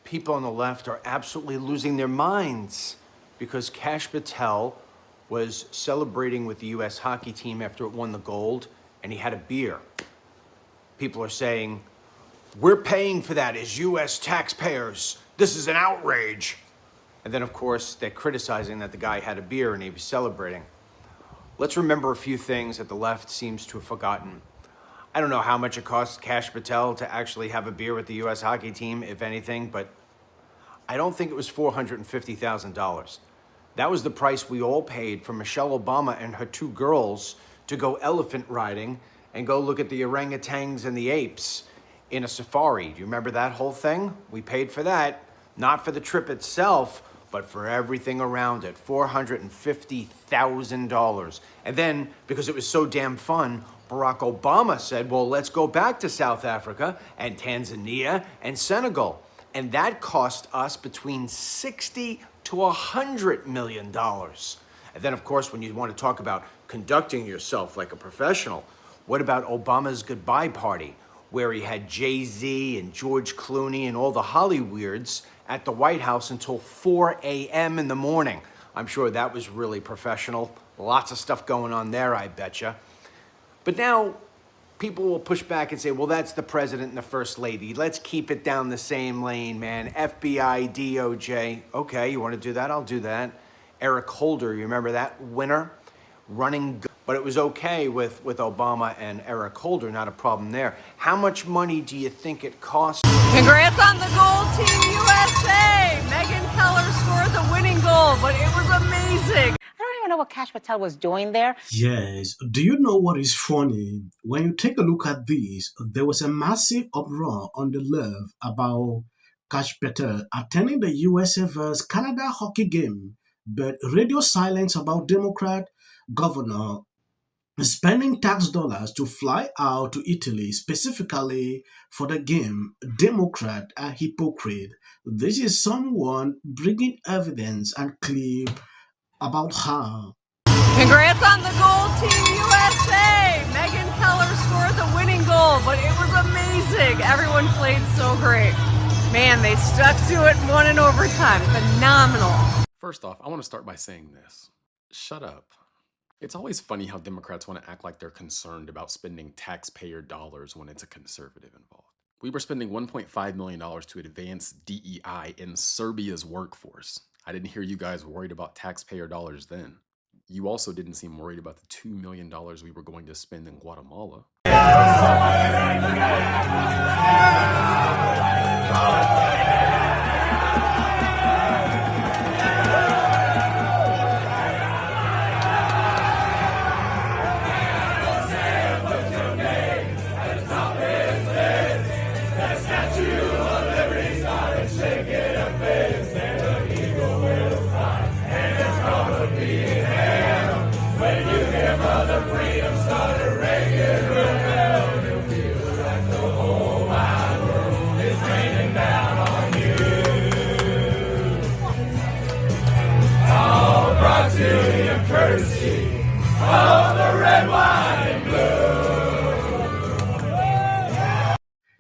people on the left are absolutely losing their minds because Kash Patel was celebrating with the U.S. hockey team after it won the gold, and he had a beer. People are saying, we're paying for that as U.S. taxpayers. This is an outrage. And then, of course, they're criticizing that the guy had a beer and he was celebrating. Let's remember a few things that the left seems to have forgotten. I don't know how much it costs Kash Patel to actually have a beer with the U.S. hockey team, if anything, but I don't think it was $450,000. That was the price we all paid for Michelle Obama and her two girls to go elephant riding and go look at the orangutans and the apes in a safari. Do you remember that whole thing? We paid for that, not for the trip itself, but for everything around it, $450,000. And then, because it was so damn fun, Barack Obama said, well, let's go back to South Africa and Tanzania and Senegal. And that cost us between $60 to $100 million. And then, of course, when you want to talk about conducting yourself like a professional, what about Obama's goodbye party, where he had Jay-Z and George Clooney and all the Hollyweirds at the White House until 4 a.m. in the morning? I'm sure that was really professional. Lots of stuff going on there, I betcha. But now people will push back and say, well, that's the president and the first lady. Let's keep it down the same lane, man. FBI, DOJ. Okay, you want to do that? I'll do that. Eric Holder, you remember that winner? Running, but it was okay with Obama and Eric Holder, not a problem there. How much money do you think it cost? Congrats on the gold, Team USA! Megan Keller scored the winning goal, but it was amazing. I don't even know what Kash Patel was doing there. Yes. Do you know what is funny? When you take a look at this, there was a massive uproar on the left about Kash Patel attending the USA vs. Canada hockey game, but radio silence about Democrat governor spending tax dollars to fly out to Italy specifically for the game. Democrat are hypocrite. This is someone bringing evidence and clip about her. Congrats on the gold, Team USA! Megan Keller scored the winning goal, but it was amazing. Everyone played so great. Man, they stuck to it and won in overtime. Phenomenal. First off, I want to start by saying this. Shut up. It's always funny how Democrats want to act like they're concerned about spending taxpayer dollars when it's a conservative involved. We were spending $1.5 million to advance DEI in Serbia's workforce. I didn't hear you guys worried about taxpayer dollars then. You also didn't seem worried about the $2 million we were going to spend in Guatemala.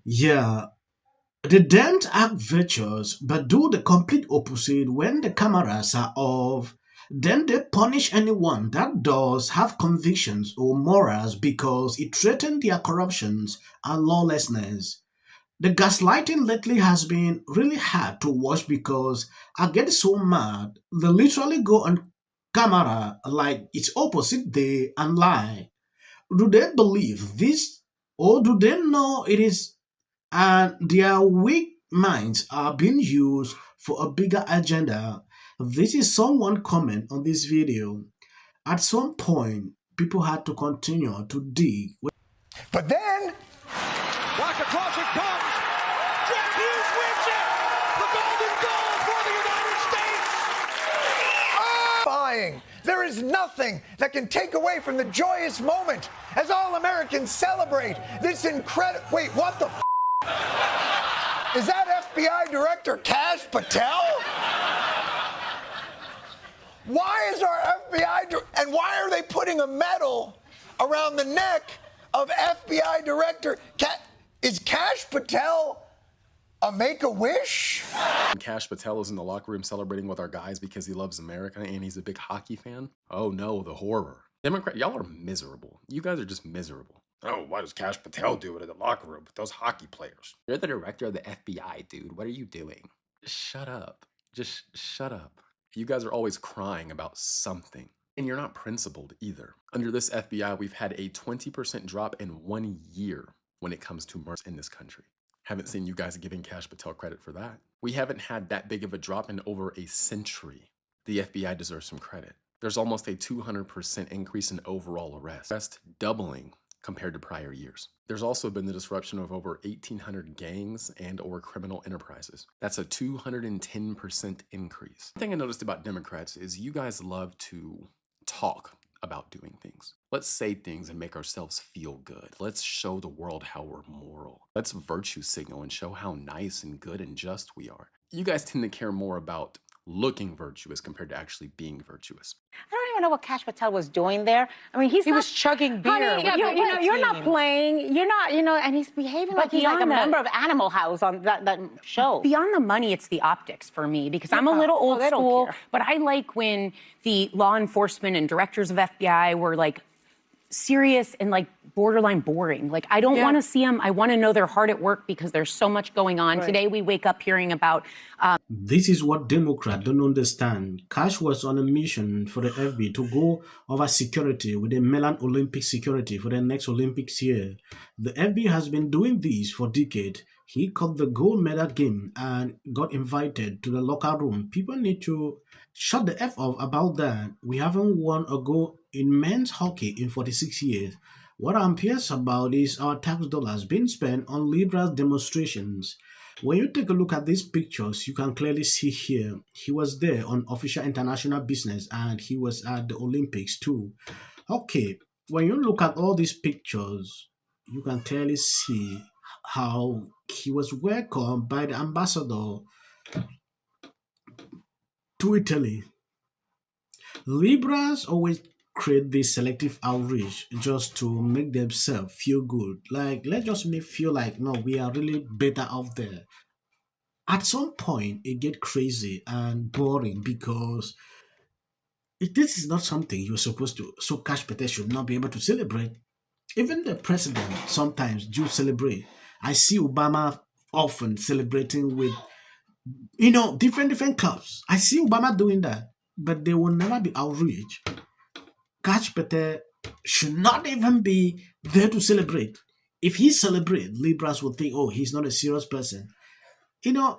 Yeah, they don't act virtuous but do the complete opposite when the cameras are off. Then they punish anyone that does have convictions or morals because it threatens their corruptions and lawlessness. The gaslighting lately has been really hard to watch because I get so mad. They literally go on camera like it's opposite day and lie. Do they believe this or do they know it is, and their weak minds are being used for a bigger agenda? This is someone comment on this video. At some point, people had to continue to dig. But then, walk across it comes. Jack Hughes wins it. The golden goal for the United States. There is nothing that can take away from the joyous moment as all Americans celebrate this incredible. Wait, what the? Is that FBI Director Kash Patel? Why is our FBI, and why are they putting a medal around the neck of FBI Director, is Kash Patel A make-a-wish? Kash Patel is in the locker room celebrating with our guys because he loves America and he's a big hockey fan. Oh no, the horror. Democrat, y'all are miserable. You guys are just miserable. Oh, why does Kash Patel do it in the locker room with those hockey players? You're the director of the FBI, dude. What are you doing? Shut up. Just shut up. You guys are always crying about something. And you're not principled either. Under this FBI, we've had a 20% drop in 1 year when it comes to murders in this country. Haven't seen you guys giving Kash Patel credit for that. We haven't had that big of a drop in over a century. The FBI deserves some credit. There's almost a 200% increase in overall arrests, doubling compared to prior years. There's also been the disruption of over 1,800 gangs and or criminal enterprises. That's a 210% increase. One thing I noticed about Democrats is you guys love to talk about doing things. Let's say things and make ourselves feel good. Let's show the world how we're moral. Let's virtue signal and show how nice and good and just we are. You guys tend to care more about looking virtuous compared to actually being virtuous. I don't even know what Kash Patel was doing there. I mean, he was chugging beer. Honey, you're not playing. You're not, and he's behaving like he's like a member of Animal House on that show. Beyond the money, it's the optics for me, because I'm a little old school, but I like when the law enforcement and directors of FBI were like serious and like borderline boring. Like, I don't want to see them. I want to know they're hard at work because there's so much going on. Right. Today we wake up hearing about... This is what Democrats don't understand. Kash was on a mission for the FBI to go over security with the Milan Olympic security for the next Olympics year. The FBI has been doing this for decades. He caught the gold medal game and got invited to the locker room. People need to shut the F off about that. We haven't won a gold in men's hockey in 46 years. What I'm pissed about is our tax dollars being spent on liberal demonstrations. When you take a look at these pictures, you can clearly see here, he was there on official international business and he was at the Olympics too. Okay, when you look at all these pictures, you can clearly see how he was welcomed by the ambassador to Italy. Liberals always create this selective outreach just to make themselves feel good. Like, let's just make feel like, no, we are really better off there. At some point, it gets crazy and boring because this is not something you're supposed to. So Kash Patel should not be able to celebrate. Even the president sometimes do celebrate. I see Obama often celebrating with, different clubs. I see Obama doing that, but there will never be outreach. Kash Patel should not even be there to celebrate. If he celebrates, liberals will think, oh, he's not a serious person.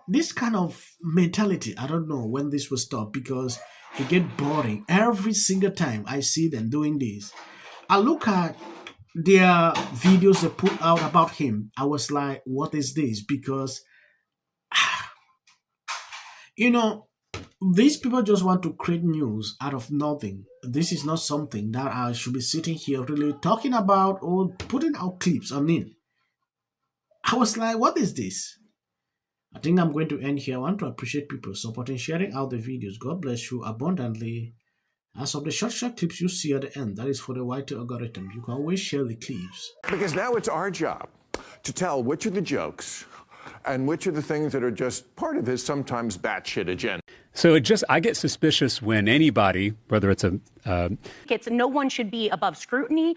This kind of mentality, I don't know when this will stop because it gets boring. Every single time I see them doing this, I look at their videos they put out about him. I was like, what is this? Because, these people just want to create news out of nothing. This is not something that I should be sitting here really talking about or putting out clips on it. I was like, what is this? I think I'm going to end here. I want to appreciate people supporting, sharing out the videos. God bless you abundantly. As of the short clips you see at the end, that is for the white algorithm. You can always share the clips. Because now it's our job to tell which are the jokes and which are the things that are just part of his sometimes batshit agenda. So I get suspicious when anybody, whether it's no one should be above scrutiny.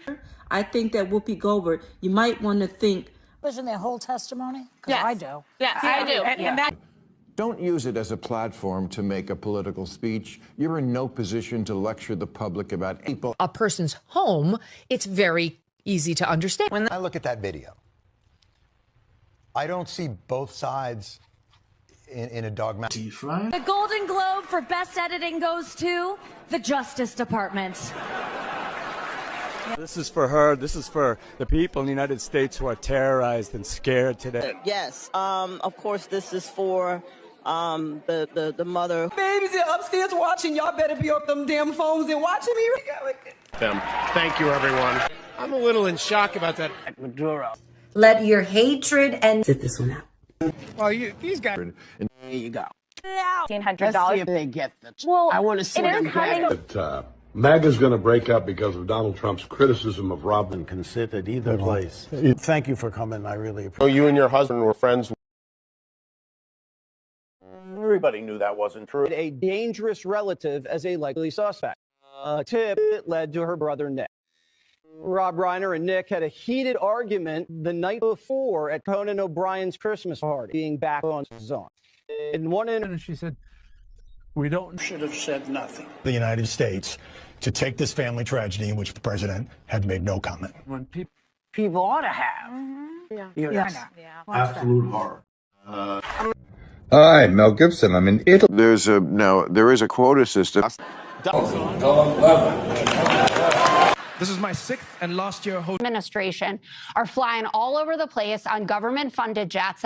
I think that Whoopi Goldberg, you might want to think. Listen to their whole testimony? Because I do. Yes, I do. And that... Don't use it as a platform to make a political speech. You're in no position to lecture the public about people. A person's home, it's very easy to understand. When I look at that video, I don't see both sides in a dogmatic. The Golden Globe for Best Editing goes to the Justice Department. This is for her. This is for the people in the United States who are terrorized and scared today. Yes. Of course, this is for the mother. Babies are upstairs watching. Y'all better be off them damn phones and watching me. Thank you, everyone. I'm a little in shock about that. Maduro. Let your hatred and sit this one out. Well, these guys. There you go. $1,500. Let's see if they get the. Well, I want to see them get it. MAGA's going to break up because of Donald Trump's criticism of Robin. Can sit at either place. Thank you for coming. I really appreciate it. So you and your husband were friends Everybody knew that wasn't true. A dangerous relative as a likely suspect. A tip that led to her brother Nick. Rob Reiner and Nick had a heated argument the night before at Conan O'Brien's Christmas party, being back on his own. In one interview, she said, We should have said nothing. The United States to take this family tragedy in which the president had made no comment. When people ought to have. Absolute horror. Hi, Mel Gibson. I'm in Italy. There is a quota system. This is my 6th and last year host. Administration are flying all over the place on government-funded jets.